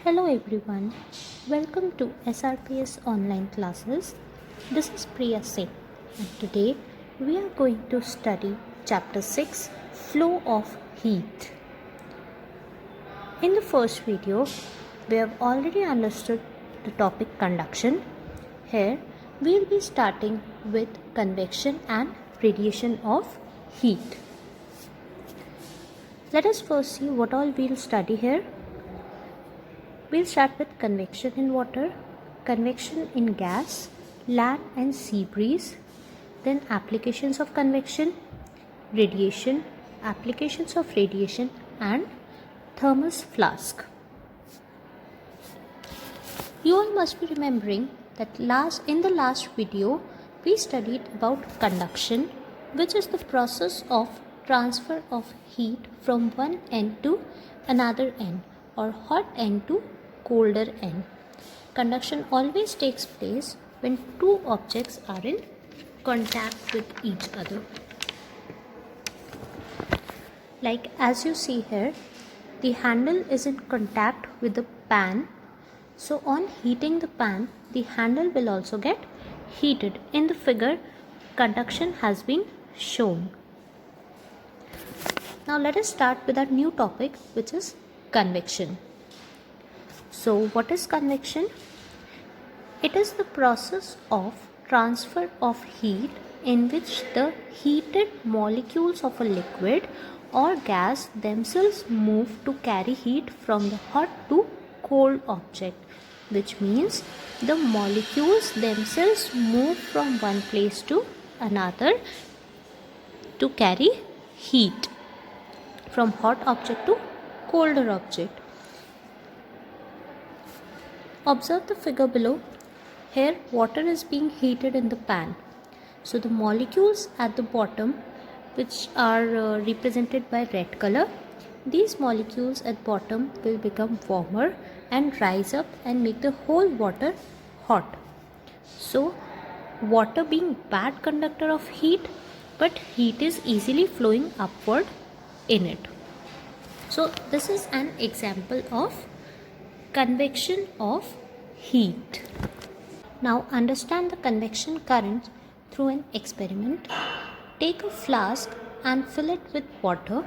Hello everyone, welcome to SRPS online classes. This is Priya Singh and today we are going to study chapter 6 Flow of Heat. In the first video, we have already understood the topic conduction. Here we will be starting with convection and radiation of heat. Let us first see what all we will study here. We'll start with convection in water, convection in gas, land and sea breeze, then applications of convection, radiation, applications of radiation and thermos flask. You all must be remembering that in the last video we studied about conduction, which is the process of transfer of heat from one end to another end or hot end to colder end. Conduction always takes place when two objects are in contact with each other. Like as you see here, the handle is in contact with the pan. So on heating the pan, the handle will also get heated. In the figure, conduction has been shown. Now let us start with our new topic, which is convection. So what is convection? It is the process of transfer of heat in which the heated molecules of a liquid or gas themselves move to carry heat from the hot to cold object, which means the molecules themselves move from one place to another to carry heat from hot object to colder object. Observe the figure below. Here water is being heated in the pan. So the molecules at the bottom, which are represented by red color, these molecules at bottom will become warmer and rise up and make the whole water hot. So water being bad conductor of heat, but heat is easily flowing upward in it. So this is an example of convection of heat. Now understand the convection current through an experiment. Take a flask and fill it with water.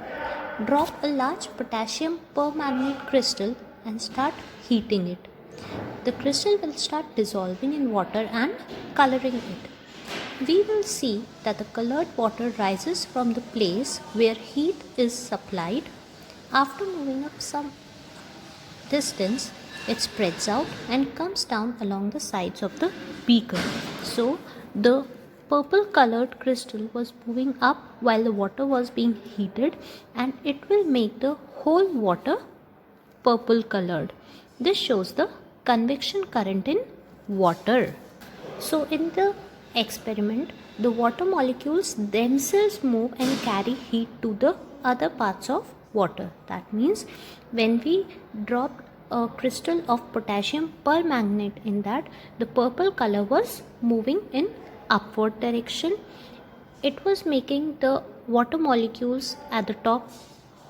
Drop a large potassium permanganate crystal and start heating it. The crystal will start dissolving in water and coloring it. We will see that the colored water rises from the place where heat is supplied. After moving up some distance, it spreads out and comes down along the sides of the beaker. So the purple colored crystal was moving up while the water was being heated, and it will make the whole water purple colored. This shows the convection current in water. So in the experiment, the water molecules themselves move and carry heat to the other parts of water. That means when we dropped a crystal of potassium permanganate in that, the purple color was moving in upward direction. It was making the water molecules at the top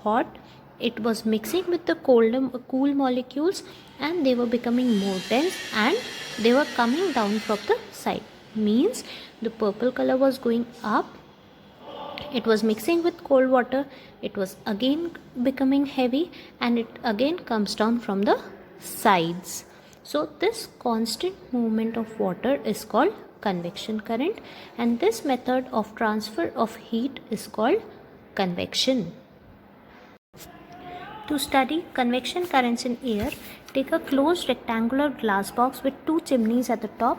hot. It was mixing with the cool molecules and they were becoming more dense and they were coming down from the side. Means the purple color was going up. It was mixing with cold water, it was again becoming heavy, and it again comes down from the sides. So this constant movement of water is called convection current, and this method of transfer of heat is called convection. To study convection currents in air, take a closed rectangular glass box with two chimneys at the top.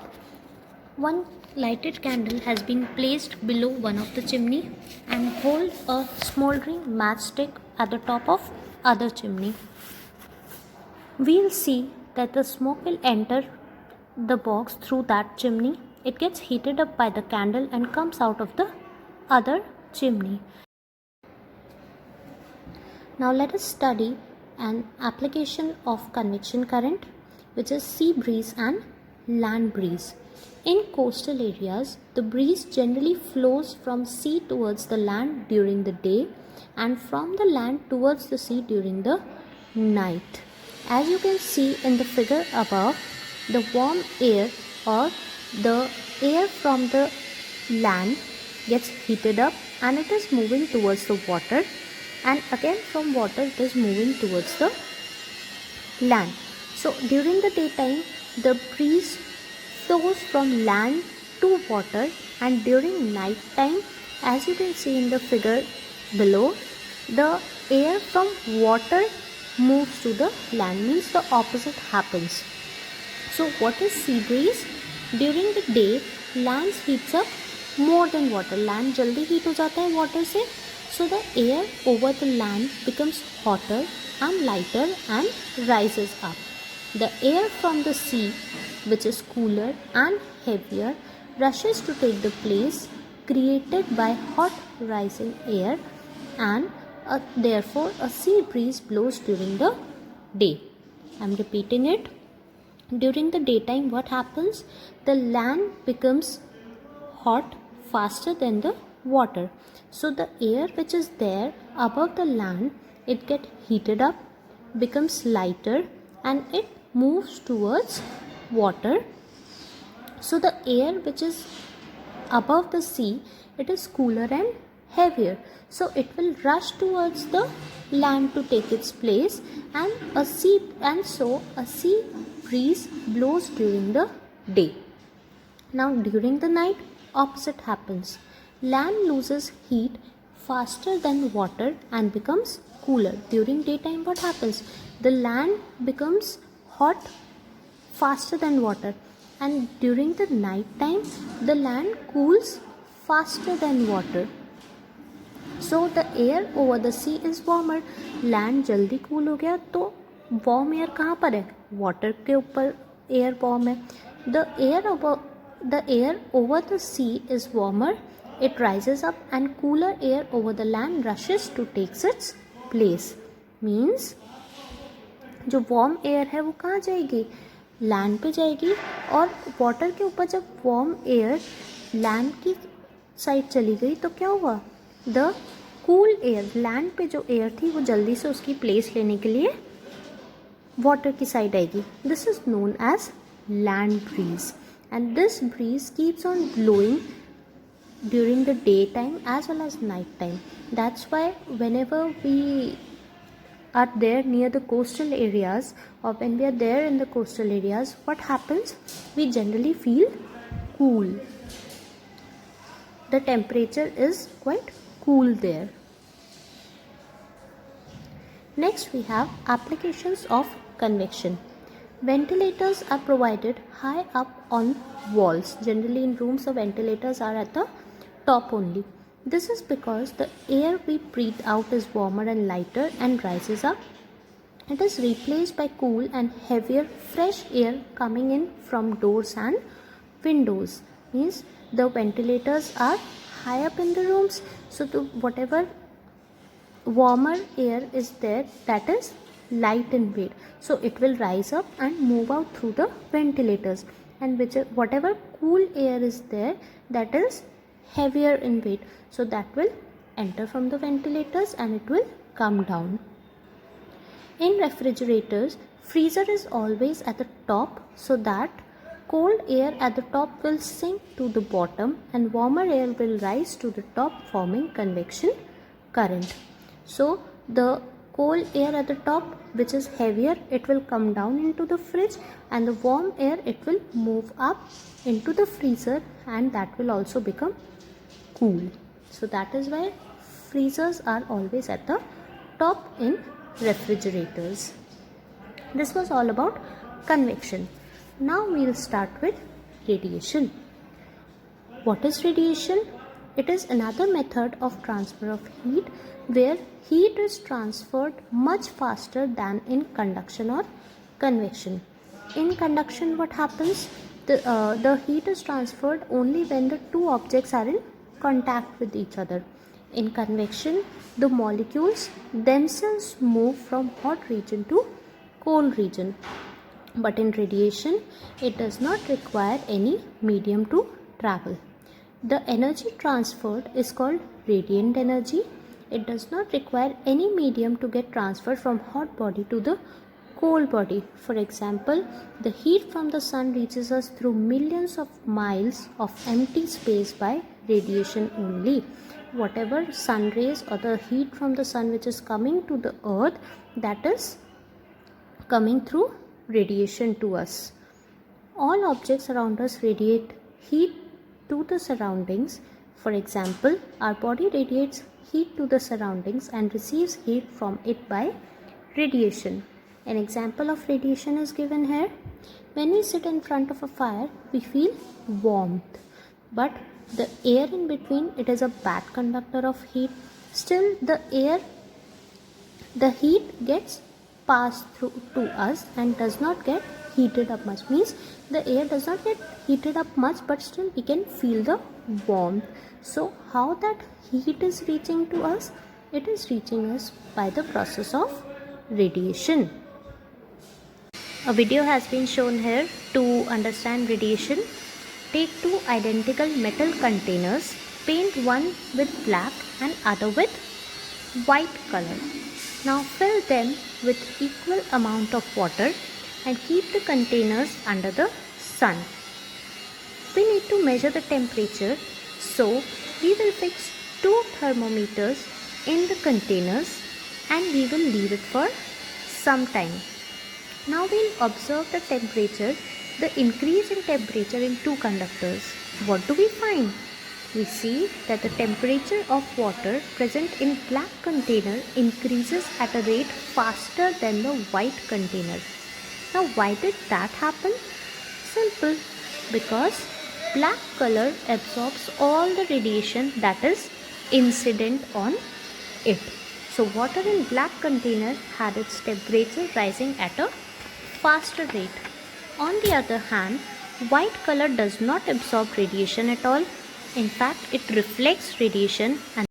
One lighted candle has been placed below one of the chimney and hold a smoldering matchstick at the top of other chimney. We'll see that the smoke will enter the box through that chimney. It gets heated up by the candle and comes out of the other chimney. Now let us study an application of convection current, which is sea breeze and land breeze. In coastal areas, the breeze generally flows from sea towards the land during the day and from the land towards the sea during the night. As you can see in the figure above, the warm air or the air from the land gets heated up and it is moving towards the water, and again from water it is moving towards the land. So during the daytime the breeze flows from land to water, and during night time, as you can see in the figure below, the air from water moves to the land, means the opposite happens. So what is sea breeze? During the day land heats up more than water. Land jaldi heat हो जाता है water से, so the air over the land becomes hotter and lighter and rises up. The air from the sea, which is cooler and heavier, rushes to take the place created by hot rising air, and therefore a sea breeze blows during the day. I am repeating it. During the daytime what happens? The land becomes hot faster than the water. So the air which is there above the land, it gets heated up, becomes lighter, and it moves towards water. So the air which is above the sea, it is cooler and heavier, so it will rush towards the land to take its place, and so a sea breeze blows during the day. Now during the night opposite happens. Land loses heat faster than water and becomes cooler. During daytime what happens? The land becomes hot faster than water, and during the night time the land cools faster than water. So the air over the sea is warmer. Land जल्दी cool हो गया, तो warm air कहाँ पर है? Water के ऊपर air warm है. The air over the sea is warmer. It rises up, and cooler air over the land rushes to take its place. Means जो warm air है वो कहाँ जाएगी? Land पे जाएगी, और water के ऊपर जब warm air land की साइड चली गई तो क्या हुआ? The cool air, land पे जो air थी वो जल्दी से उसकी place लेने के लिए water की साइड आएगी. This is known as land breeze, and this breeze keeps on blowing during the daytime as well as night time. That's why whenever we are there near the coastal areas, or when we are there in the coastal areas, what happens? We generally feel cool. The temperature is quite cool there. Next we have applications of convection. Ventilators are provided high up on walls. Generally in rooms the ventilators are at the top only. This is because the air we breathe out is warmer and lighter and rises up. It is replaced by cool and heavier fresh air coming in from doors and windows. Means the ventilators are high up in the rooms, so whatever warmer air is there, that is light in weight, so it will rise up and move out through the ventilators, and whatever cool air is there, that is heavier in weight, so that will enter from the ventilators and it will come down. In refrigerators, freezer is always at the top, so that cold air at the top will sink to the bottom and warmer air will rise to the top, forming convection current. So the cold air at the top, which is heavier, it will come down into the fridge, and the warm air, it will move up into the freezer, and that will also become cool. So that is why freezers are always at the top in refrigerators. This was all about convection. Now we will start with radiation. What is radiation? It is another method of transfer of heat where heat is transferred much faster than in conduction or convection. In conduction, what happens? The heat is transferred only when the two objects are in contact with each other. In convection, the molecules themselves move from hot region to cold region. But in radiation, it does not require any medium to travel. The energy transferred is called radiant energy. It does not require any medium to get transferred from hot body to the cold body. For example, the heat from the sun reaches us through millions of miles of empty space by radiation only. Whatever sun rays or the heat from the sun which is coming to the earth, that is coming through radiation to us. All objects around us radiate heat to the surroundings. For example, our body radiates heat to the surroundings and receives heat from it by radiation. An example of radiation is given here. When we sit in front of a fire, we feel warmth, but the air in between, it is a bad conductor of heat. Still, the heat gets passed through to us and does not get heated up much. Means the air does not get heated up much, but still we can feel the warmth. So how that heat is reaching to us? It is reaching us by the process of radiation. A video has been shown here to understand radiation. Take two identical metal containers, paint one with black and other with white color. Now fill them with equal amount of water and keep the containers under the sun. We need to measure the temperature, so we will fix two thermometers in the containers and we will leave it for some time. Now we'll observe the temperature, the increase in temperature in two conductors. What do we find? We see that the temperature of water present in black container increases at a rate faster than the white container. Now why did that happen? Simple, because black color absorbs all the radiation that is incident on it. So water in black container had its temperature rising at a faster rate. On the other hand, white color does not absorb radiation at all. In fact, it reflects radiation. And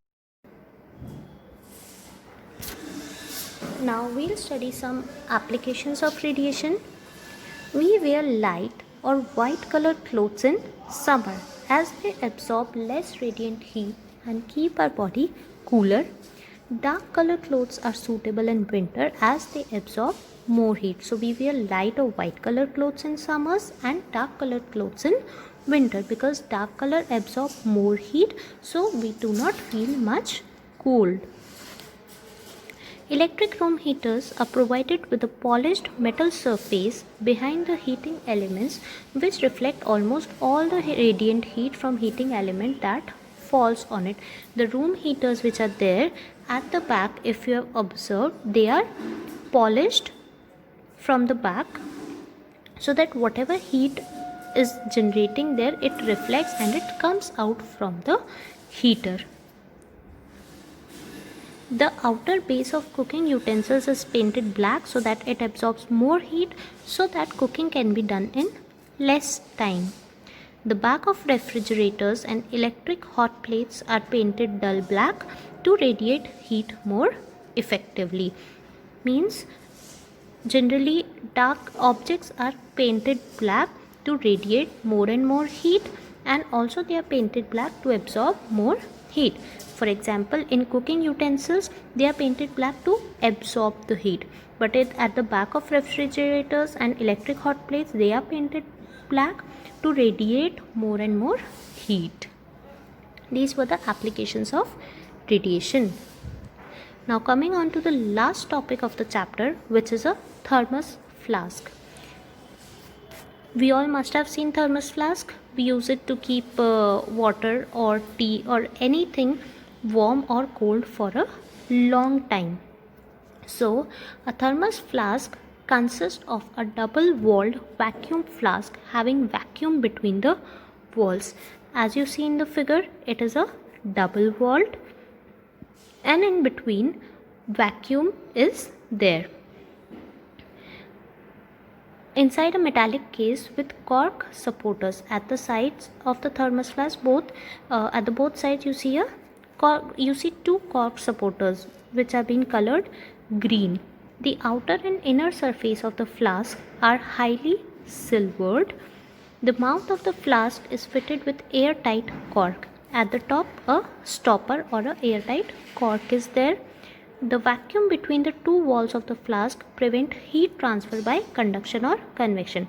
now we'll study some applications of radiation. We wear light or white colored clothes in summer as they absorb less radiant heat and keep our body cooler. Dark colored clothes are suitable in winter as they absorb more heat. So we wear light or white colored clothes in summers and dark colored clothes in winter, because dark color absorb more heat, so we do not feel much cold. Electric room heaters are provided with a polished metal surface behind the heating elements which reflect almost all the radiant heat from heating element that falls on it. The room heaters which are there at the back, if you have observed, they are polished from the back so that whatever heat is generating there, it reflects and it comes out from the heater. The outer base of cooking utensils is painted black so that it absorbs more heat so that cooking can be done in less time. The back of refrigerators and electric hot plates are painted dull black to radiate heat more effectively. Means generally dark objects are painted black to radiate more and more heat, and also they are painted black to absorb more heat. For example, in cooking utensils, they are painted black to absorb the heat. But at the back of refrigerators and electric hot plates, they are painted black to radiate more and more heat. These were the applications of radiation. Now coming on to the last topic of the chapter, which is a thermos flask. We all must have seen thermos flask. We use it to keep water or tea or anything warm or cold for a long time. So a thermos flask consists of a double-walled vacuum flask having vacuum between the walls. As you see in the figure, it is a double-walled and in between vacuum is there. Inside a metallic case with cork supporters at the sides of the thermos flask, at the both sides you see two cork supporters which are being colored green. The outer and inner surface of the flask are highly silvered. The mouth of the flask is fitted with airtight cork. At the top, a stopper or a airtight cork is there. The vacuum between the two walls of the flask prevent heat transfer by conduction or convection.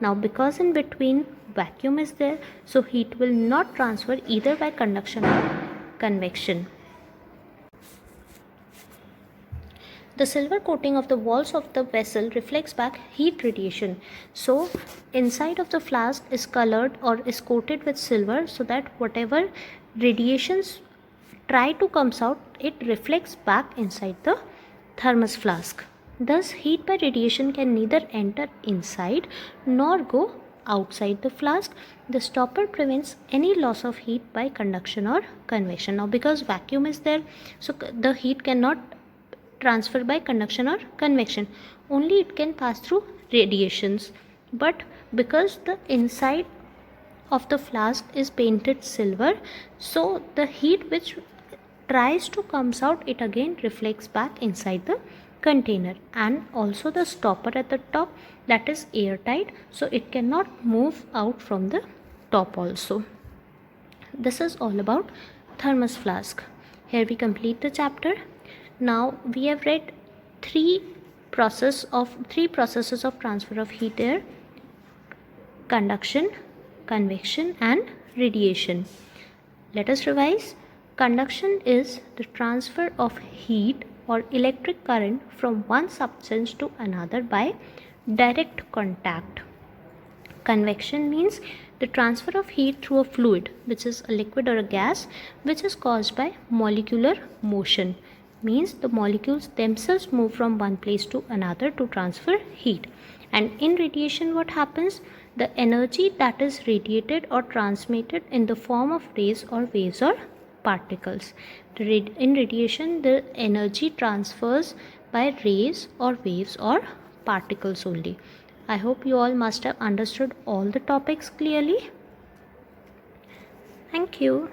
Now because in between vacuum is there, so heat will not transfer either by conduction or convection. The silver coating of the walls of the vessel reflects back heat radiation. So inside of the flask is colored or is coated with silver, so that whatever radiations try to comes out, it reflects back inside the thermos flask. Thus heat by radiation can neither enter inside nor go outside the flask. The stopper prevents any loss of heat by conduction or convection. Now because vacuum is there, so the heat cannot transfer by conduction or convection, only it can pass through radiations. But because the inside of the flask is painted silver, so the heat which tries to comes out, it again reflects back inside the container. And also the stopper at the top, that is airtight, so it cannot move out from the top also. This is all about thermos flask. Here we complete the chapter. Now we have read three processes of transfer of heat air: conduction, convection and radiation. Let us revise. Conduction is the transfer of heat or electric current from one substance to another by direct contact. Convection means the transfer of heat through a fluid, which is a liquid or a gas, which is caused by molecular motion. Means the molecules themselves move from one place to another to transfer heat. And in radiation, what happens? The energy that is radiated or transmitted in the form of rays or waves or particles. In radiation, the energy transfers by rays or waves or particles only. I hope you all must have understood all the topics clearly. Thank you.